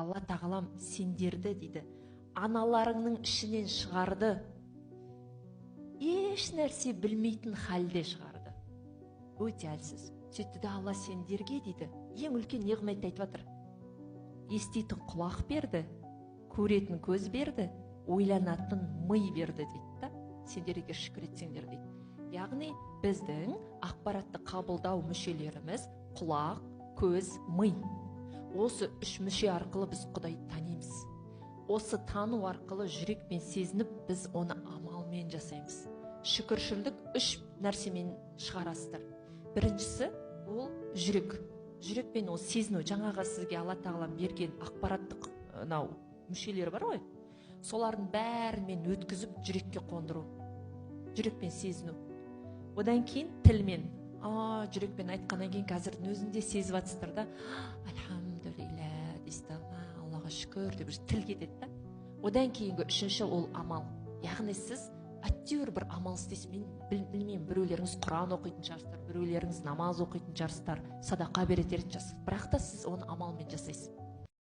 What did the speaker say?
Алла тағалам сендерді дейді аналарыңның ішінен шығарды, еш нәрсе білмейтін халде шығарды. Өте әлсіз. Сөйтті де Алла сендерге дейді ең үлкен неғметті айтып жатыр. Еститін құлақ берді, көретін көз берді, ойланатын ми берді дейді да. Сендерге шүкір етсеңдер дейді. Яғни біздің ақпаратты қабылдау мүшелеріміз құлақ, көз, ми. Осы үш мүше арқылы біз Құдайды танимыз. Осы тану арқылы жүрекпен сезініп, біз оны амалмен жасаймыз. Шүкіршілдік үш нәрсемен шығарасыздар. Біріншісі ол жүрек. Жүрекпен ол сезіну. Жаңаға сізге Алла тағала берген ақпараттық мүшелері бар ғой. Солардың бәрімен өткізіп жүрекке қондыру. Жүрекпен сезіну. Одан кейін тілмен. Жүрекпен айтқаннан кейін қазірдің өзінде сезіп жатсыздар да, альхамдулилля дейсіз, Аллаға шүкір деп тіл кетеді да. Одан кейінгі үшінші ол амал. Яғни сіз әйтеуір бір амал істейсіз. Мен білмеймін, біреулеріңіз Құран оқитын шығарсыздар, біреулеріңіз намаз оқитын шығарсыздар, садақа беретін шығарсыздар. Бірақ та сіз оны амалмен жасайсыз.